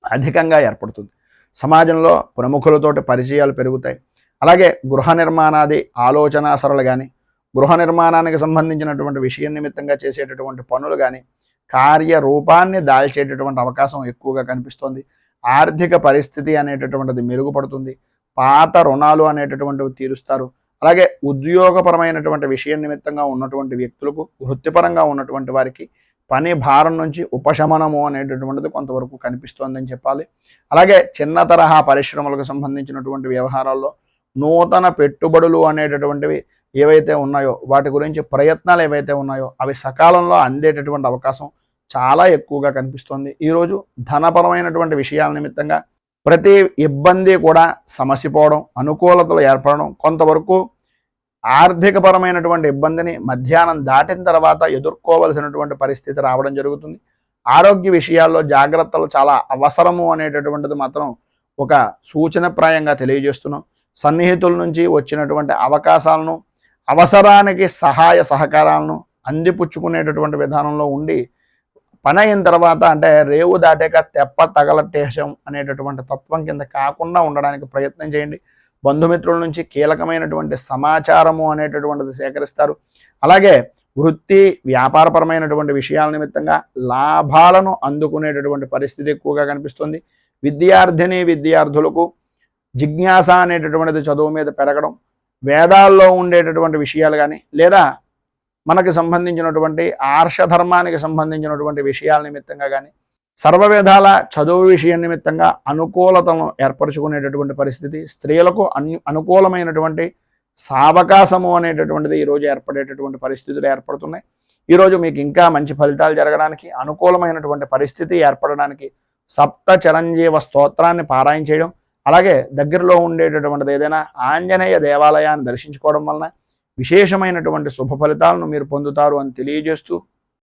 అధికంగా ఏర్పడుతుంది. సమాజంలో ప్రముఖులతోటి పరిచయాలు పెరుగుతాయి. అలాగే గృహ నిర్మాణాది ఆలోచనాసరలు కానీ, గృహ నిర్మాణానికి సంబంధించినటువంటి విషయం నిమిత్తంగా చేసేటటువంటి పనులు కానీ కార్యరూపాన్ని దాల్చేటటువంటి అవకాశం ఎక్కువగా కనిపిస్తుంది. ఆర్థిక పరిస్థితి అనేటటువంటిది మెరుగుపడుతుంది. పాత రుణాలు అనేటటువంటివి తీరుస్తారు. అలాగే ఉద్యోగపరమైనటువంటి విషయం నిమిత్తంగా ఉన్నటువంటి వ్యక్తులకు, వృత్తిపరంగా ఉన్నటువంటి వారికి పని భారం నుంచి ఉపశమనము అనేటటువంటిది కొంతవరకు కనిపిస్తోందని చెప్పాలి. అలాగే చిన్న తరహా పరిశ్రమలకు సంబంధించినటువంటి వ్యవహారాల్లో నూతన పెట్టుబడులు అనేటటువంటివి ఏవైతే ఉన్నాయో, వాటి గురించి ప్రయత్నాలు ఏవైతే ఉన్నాయో అవి సకాలంలో అందేటటువంటి అవకాశం చాలా ఎక్కువగా కనిపిస్తోంది. ఈరోజు ధనపరమైనటువంటి విషయాల నిమిత్తంగా ప్రతి ఇబ్బంది కూడా సమసిపోవడం, అనుకూలతలు ఏర్పడడం, కొంతవరకు ఆర్థికపరమైనటువంటి ఇబ్బందిని మధ్యాహ్నం దాటిన తర్వాత ఎదుర్కోవలసినటువంటి పరిస్థితి రావడం జరుగుతుంది. ఆరోగ్య విషయాల్లో జాగ్రత్తలు చాలా అవసరము అనేటటువంటిది మాత్రం ఒక సూచనప్రాయంగా తెలియజేస్తున్నాం. సన్నిహితుల నుంచి వచ్చినటువంటి అవకాశాలను, అవసరానికి సహాయ సహకారాలను అందిపుచ్చుకునేటటువంటి విధానంలో ఉండి పని అయిన తర్వాత అంటే రేవు దాటాక తెప్ప తగలటేశం అనేటటువంటి తత్వం కింద కాకుండా ఉండడానికి ప్రయత్నం చేయండి. బంధుమిత్రుల నుంచి కీలకమైనటువంటి సమాచారము అనేటటువంటిది సేకరిస్తారు. అలాగే వృత్తి వ్యాపారపరమైనటువంటి విషయాల నిమిత్తంగా లాభాలను అందుకునేటటువంటి పరిస్థితి ఎక్కువగా కనిపిస్తుంది. విద్యార్థులకు జిజ్ఞాస అనేటటువంటిది చదువు మీద పెరగడం, వేదాల్లో ఉండేటటువంటి విషయాలు కానీ, లేదా మనకు సంబంధించినటువంటి ఆర్షధర్మానికి సంబంధించినటువంటి విషయాల నిమిత్తంగా కానీ, సర్వవిధాల చదువు విషయం నిమిత్తంగా అనుకూలతను ఏర్పరచుకునేటటువంటి పరిస్థితి, స్త్రీలకు అనుకూలమైనటువంటి సావకాశము అనేటటువంటిది ఈరోజు ఏర్పడేటటువంటి పరిస్థితులు ఏర్పడుతున్నాయి. ఈరోజు మీకు ఇంకా మంచి ఫలితాలు జరగడానికి, అనుకూలమైనటువంటి పరిస్థితి ఏర్పడడానికి సప్త చిరంజీవ స్తోత్రాన్ని పారాయణ చేయడం, అలాగే దగ్గరలో ఉండేటటువంటిది ఏదైనా ఆంజనేయ దేవాలయాన్ని దర్శించుకోవడం వలన విశేషమైనటువంటి శుభ ఫలితాలను మీరు పొందుతారు అని తెలియజేస్తూ,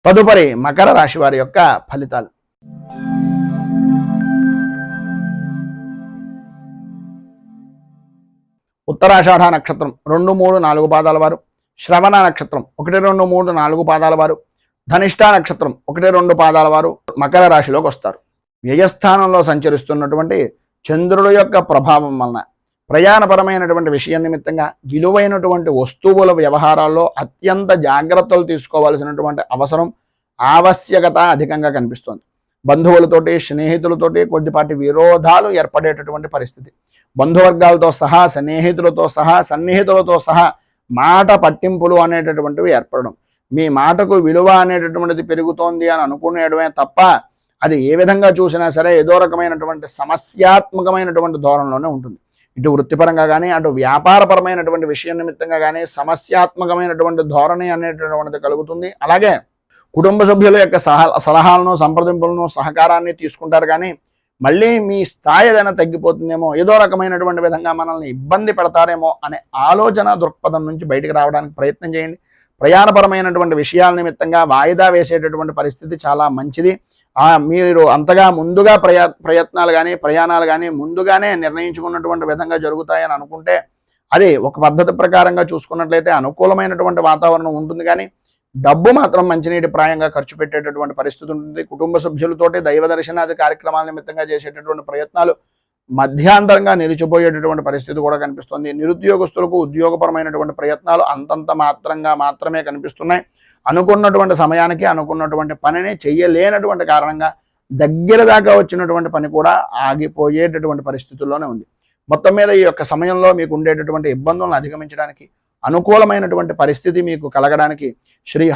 తదుపరి మకర రాశి వారి యొక్క ఫలితాలు. ఉత్తరాషాఢ నక్షత్రం 2, 3, 4 పాదాల వారు, శ్రవణ నక్షత్రం 1, 2, 3, 4 పాదాల వారు ధనిష్ట నక్షత్రం 1-2 పాదాల వారు మకర రాశిలోకి వస్తారు. వ్యయస్థానంలో సంచరిస్తున్నటువంటి చంద్రుడి యొక్క ప్రభావం వలన ప్రయాణపరమైనటువంటి విషయం నిమిత్తంగా విలువైనటువంటి వస్తువుల వ్యవహారాల్లో అత్యంత జాగ్రత్తలు తీసుకోవాల్సినటువంటి అవసరం, ఆవశ్యకత అధికంగా కనిపిస్తోంది. బంధువులతోటి, స్నేహితులతోటి కొద్దిపాటి విరోధాలు ఏర్పడేటటువంటి పరిస్థితి. బంధువర్గాలతో సహా, స్నేహితులతో సహా, సన్నిహితులతో సహా మాట పట్టింపులు అనేటటువంటివి ఏర్పడడం, మీ మాటకు విలువ అనేటటువంటిది పెరుగుతోంది అని అనుకునేయడమే తప్ప అది ఏ విధంగా చూసినా సరే ఏదో రకమైనటువంటి సమస్యాత్మకమైనటువంటి ధోరణిలోనే ఉంటుంది. ఇటు వృత్తిపరంగా కానీ, అటు వ్యాపారపరమైనటువంటి విషయం నిమిత్తంగా కానీ సమస్యాత్మకమైనటువంటి ధోరణి అనేటటువంటిది కలుగుతుంది. అలాగే కుటుంబ సభ్యుల యొక్క సలహాలను, సంప్రదింపులను, సహకారాన్ని తీసుకుంటారు. కానీ మళ్ళీ మీ స్థాయి ఏదైనా తగ్గిపోతుందేమో, ఏదో రకమైనటువంటి విధంగా మనల్ని ఇబ్బంది పెడతారేమో అనే ఆలోచన దృక్పథం నుంచి బయటికి రావడానికి ప్రయత్నం చేయండి. ప్రయాణపరమైనటువంటి విషయాల నిమిత్తంగా వాయిదా వేసేటటువంటి పరిస్థితి చాలా మంచిది. మీరు అంతగా ముందుగా ప్రయత్నాలు కానీ, ప్రయాణాలు కానీ ముందుగానే నిర్ణయించుకున్నటువంటి విధంగా జరుగుతాయని అనుకుంటే అది ఒక పద్ధతి ప్రకారంగా చూసుకున్నట్లయితే అనుకూలమైనటువంటి వాతావరణం ఉంటుంది. కానీ డబ్బు మాత్రం మంచినీటి ప్రాయంగా ఖర్చు పెట్టేటటువంటి పరిస్థితి ఉంటుంది. కుటుంబ సభ్యులతోటి దైవ దర్శనాది కార్యక్రమాల నిమిత్తంగా చేసేటటువంటి ప్రయత్నాలు మధ్యాంతరంగా నిలిచిపోయేటటువంటి పరిస్థితి కూడా కనిపిస్తుంది. నిరుద్యోగస్తులకు ఉద్యోగపరమైనటువంటి ప్రయత్నాలు అంతంత మాత్రమే కనిపిస్తున్నాయి. అనుకున్నటువంటి సమయానికి అనుకున్నటువంటి పనిని చెయ్యలేనటువంటి కారణంగా దగ్గర దాకా వచ్చినటువంటి పని కూడా ఆగిపోయేటటువంటి పరిస్థితుల్లోనే ఉంది. మొత్తం మీద ఈ యొక్క సమయంలో మీకు ఉండేటటువంటి ఇబ్బందులను అధిగమించడానికి, అనుకూలమైనటువంటి పరిస్థితి మీకు కలగడానికి శ్రీ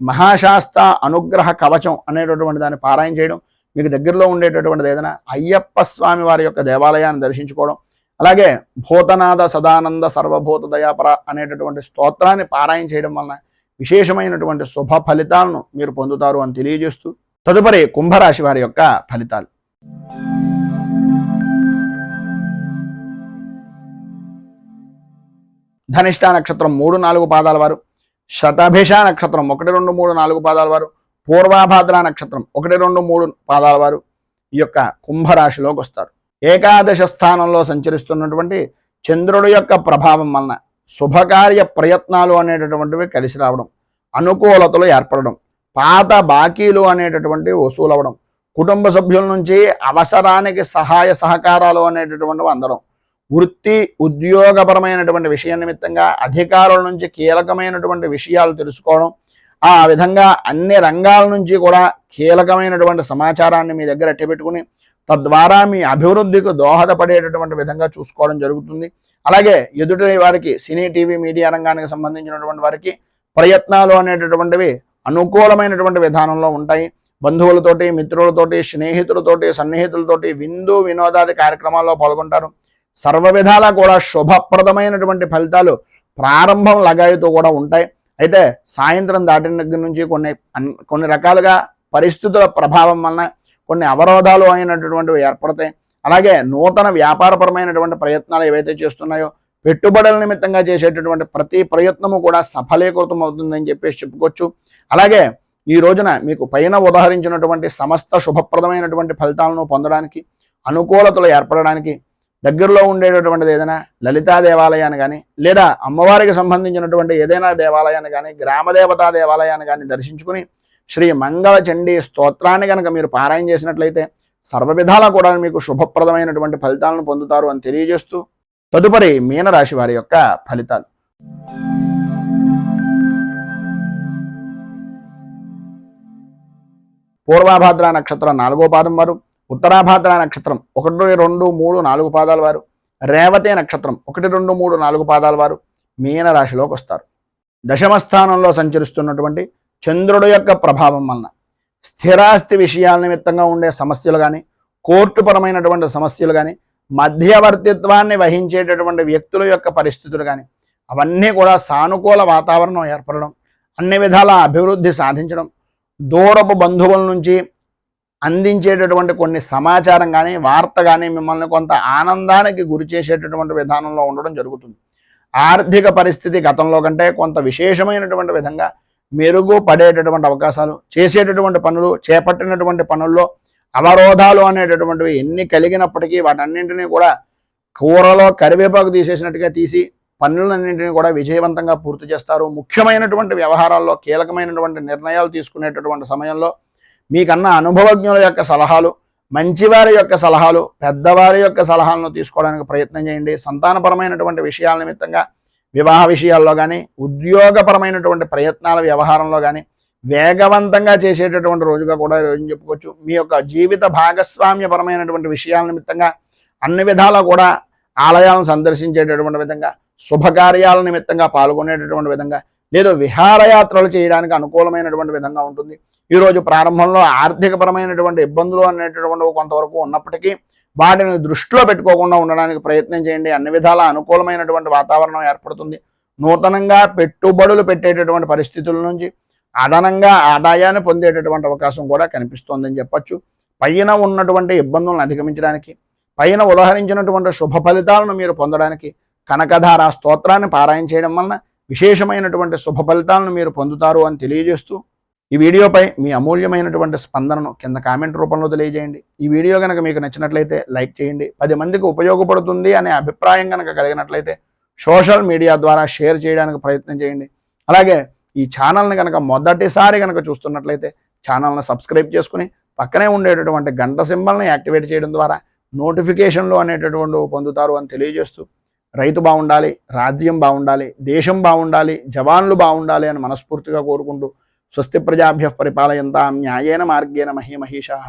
మహాశాస్త అనుగ్రహ కవచం అనేటటువంటి దాన్ని పారాయణ చేయడం, మీకు దగ్గరలో ఉండేటటువంటిది ఏదైనా అయ్యప్ప స్వామి వారి యొక్క దేవాలయాన్ని దర్శించుకోవడం, అలాగే భూతనాథ సదానంద సర్వభూత దయాపర అనేటటువంటి స్తోత్రాన్ని పారాయణ చేయడం వలన విశేషమైనటువంటి శుభ ఫలితాలను మీరు పొందుతారు అని తెలియజేస్తూ తదుపరి కుంభరాశి వారి యొక్క ఫలితాలు. ధనిష్ట నక్షత్రం 3-4 పాదాల వారు, శతభిష నక్షత్రం 1-2-3-4 పాదాల వారు, పూర్వాభాద్ర నక్షత్రం 1-2-3 పాదాల వారు ఈ యొక్క కుంభరాశిలోకి వస్తారు. ఏకాదశ స్థానంలో సంచరిస్తున్నటువంటి చంద్రుడి యొక్క ప్రభావం వలన శుభకార్య ప్రయత్నాలు అనేటటువంటివి కలిసి రావడం, అనుకూలతలు ఏర్పడడం, పాత బాకీలు అనేటటువంటివి వసూలవడం, కుటుంబ సభ్యుల నుంచి అవసరానికి సహాయ సహకారాలు అనేటటువంటివి అందడం, వృత్తి ఉద్యోగపరమైనటువంటి విషయం నిమిత్తంగా అధికారుల నుంచి కీలకమైనటువంటి విషయాలు తెలుసుకోవడం, ఆ విధంగా అన్ని రంగాల నుంచి కూడా కీలకమైనటువంటి సమాచారాన్ని మీ దగ్గర అట్టబెట్టుకుని తద్వారా మీ అభివృద్ధికి దోహదపడేటటువంటి విధంగా చూసుకోవడం జరుగుతుంది. అలాగే ఎదుటి వారికి సినీ, టీవీ, మీడియా రంగానికి సంబంధించినటువంటి వారికి ప్రయత్నాలు అనేటటువంటివి అనుకూలమైనటువంటి విధానంలో ఉంటాయి. బంధువులతోటి, మిత్రులతోటి, స్నేహితులతోటి, సన్నిహితులతోటి విందు వినోదాది కార్యక్రమాల్లో పాల్గొంటారు. సర్వ విధాలా కూడా శుభప్రదమైనటువంటి ఫలితాలు ప్రారంభం లగాయితో కూడా ఉంటాయి. అయితే సాయంత్రం దాటిన దగ్గర నుంచి కొన్ని రకాలుగా పరిస్థితుల ప్రభావం వలన కొన్ని అవరోధాలు అయినటువంటివి ఏర్పడతాయి. అలాగే నూతన వ్యాపారపరమైనటువంటి ప్రయత్నాలు ఏవైతే చేస్తున్నాయో, పెట్టుబడుల నిమిత్తంగా చేసేటటువంటి ప్రతి ప్రయత్నము కూడా సఫలీకృతం అవుతుందని చెప్పేసి చెప్పుకోవచ్చు. అలాగే ఈ రోజున మీకు పైన ఉదాహరించినటువంటి సమస్త శుభప్రదమైనటువంటి ఫలితాలను పొందడానికి, అనుకూలతలు ఏర్పడడానికి దగ్గరలో ఉండేటటువంటిది ఏదైనా లలితా దేవాలయాన్ని కానీ, లేదా అమ్మవారికి సంబంధించినటువంటి ఏదైనా దేవాలయాన్ని కానీ, గ్రామదేవతా దేవాలయాన్ని కానీ దర్శించుకుని శ్రీ మంగళ చండీ స్తోత్రాన్ని కనుక మీరు పారాయణ చేసినట్లయితే సర్వ విధాలా కూడా మీకు శుభప్రదమైనటువంటి ఫలితాలను పొందుతారు అని తెలియజేస్తూ తదుపరి మీనరాశి వారి యొక్క ఫలితాలు. పూర్వాభాద్ర నక్షత్రం 4వ పాదం వారు, ఉత్తరాభాద్ర నక్షత్రం 1, 2, 3, 4 పాదాల వారు, రేవతి నక్షత్రం 1, 2, 3, 4 పాదాల వారు మీనరాశిలోకి వస్తారు. దశమ స్థానంలో సంచరిస్తున్నటువంటి చంద్రుడి యొక్క ప్రభావం వలన స్థిరాస్తి విషయాల నిమిత్తంగా ఉండే సమస్యలు కానీ, కోర్టుపరమైనటువంటి సమస్యలు కానీ, మధ్యవర్తిత్వాన్ని వహించేటటువంటి వ్యక్తుల యొక్క పరిస్థితులు కానీ అవన్నీ కూడా సానుకూల వాతావరణం ఏర్పడడం, అన్ని విధాల అభివృద్ధి సాధించడం, దూరపు బంధువుల నుంచి అందించేటటువంటి కొన్ని సమాచారం కానీ, వార్త కానీ మిమ్మల్ని కొంత ఆనందానికి గురి చేసేటటువంటి విధానంలో ఉండడం జరుగుతుంది. ఆర్థిక పరిస్థితి గతంలో కంటే కొంత విశేషమైనటువంటి విధంగా మెరుగుపడేటటువంటి అవకాశాలు, చేసేటటువంటి పనులు, చేపట్టినటువంటి పనుల్లో అవరోధాలు అనేటటువంటివి ఎన్ని కలిగినప్పటికీ వాటన్నింటినీ కూడా కూరలో కరివేపాకు తీసేసినట్టుగా తీసి పనులన్నింటినీ కూడా విజయవంతంగా పూర్తి చేస్తారు. ముఖ్యమైనటువంటి వ్యవహారాల్లో కీలకమైనటువంటి నిర్ణయాలు తీసుకునేటటువంటి సమయంలో మీకన్నా అనుభవజ్ఞుల యొక్క సలహాలు, మంచివారి యొక్క సలహాలు, పెద్దవారి యొక్క సలహాలను తీసుకోవడానికి ప్రయత్నం చేయండి. సంతానపరమైనటువంటి విషయాల నిమిత్తంగా వివాహ విషయాల్లో కానీ, ఉద్యోగపరమైనటువంటి ప్రయత్నాల వ్యవహారంలో కానీ వేగవంతంగా చేసేటటువంటి రోజుగా కూడా ఈరోజు చెప్పుకోవచ్చు. మీ యొక్క జీవిత భాగస్వామ్యపరమైనటువంటి విషయాల నిమిత్తంగా అన్ని విధాలా కూడా ఆలయాలను సందర్శించేటటువంటి విధంగా, శుభకార్యాల నిమిత్తంగా పాల్గొనేటటువంటి విధంగా, లేదా విహారయాత్రలు చేయడానికి అనుకూలమైనటువంటి విధంగా ఉంటుంది. ఈరోజు ప్రారంభంలో ఆర్థికపరమైనటువంటి ఇబ్బందులు అనేటటువంటి కొంతవరకు ఉన్నప్పటికీ వాటిని దృష్టిలో పెట్టుకోకుండా ఉండడానికి ప్రయత్నం చేయండి. అన్ని విధాల అనుకూలమైనటువంటి వాతావరణం ఏర్పడుతుంది. నూతనంగా పెట్టుబడులు పెట్టేటటువంటి పరిస్థితుల నుంచి అదనంగా ఆదాయాన్ని పొందేటటువంటి అవకాశం కూడా కనిపిస్తోందని చెప్పచ్చు. పైన ఉన్నటువంటి ఇబ్బందులను అధిగమించడానికి, పైన ఉదహరించినటువంటి శుభ ఫలితాలను మీరు పొందడానికి కనకధార స్తోత్రాన్ని పారాయణ చేయడం వలన విశేషమైనటువంటి శుభ ఫలితాలను మీరు పొందుతారు అని తెలియజేస్తూ, ఈ వీడియోపై మీ అమూల్యమైనటువంటి స్పందనను కింద కామెంట్ రూపంలో తెలియజేయండి. ఈ వీడియో కనుక మీకు నచ్చినట్లయితే లైక్ చేయండి. 10 మందికి ఉపయోగపడుతుంది అనే అభిప్రాయం కనుక కలిగినట్లయితే సోషల్ మీడియా ద్వారా షేర్ చేయడానికి ప్రయత్నం చేయండి. అలాగే ఈ ఛానల్ని కనుక మొదటిసారి కనుక చూస్తున్నట్లయితే ఛానల్ని సబ్స్క్రైబ్ చేసుకుని పక్కనే ఉండేటటువంటి గంట సింబల్ని యాక్టివేట్ చేయడం ద్వారా నోటిఫికేషన్లు అనేటటువంటివి పొందుతారు అని తెలియజేస్తూ, రైతు బాగుండాలి, రాజ్యం బాగుండాలి, దేశం బాగుండాలి, జవాన్లు బాగుండాలి అని మనస్ఫూర్తిగా కోరుకుంటూ, స్వస్తి ప్రజాభ్య పరిపాలయంతాం న్యాయేన మార్గేణ మహీమహీషాః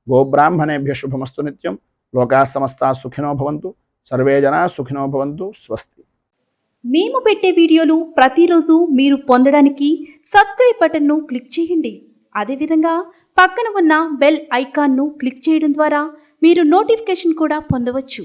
గోబ్రాహ్మణేభ్య శుభమస్తు నిత్యం. లోకాః సమస్తాః సుఖినో భవంతు. సర్వే జనాః సుఖినో భవంతు. స్వస్తి. మేము పెట్టే వీడియోలు ప్రతిరోజు మీరు పొందడానికి సబ్స్క్రైబ్ బటన్ను క్లిక్ చేయండి. అదేవిధంగా పక్కన ఉన్న బెల్ ఐకాన్ను క్లిక్ చేయడం ద్వారా మీరు నోటిఫికేషన్ కూడా పొందవచ్చు.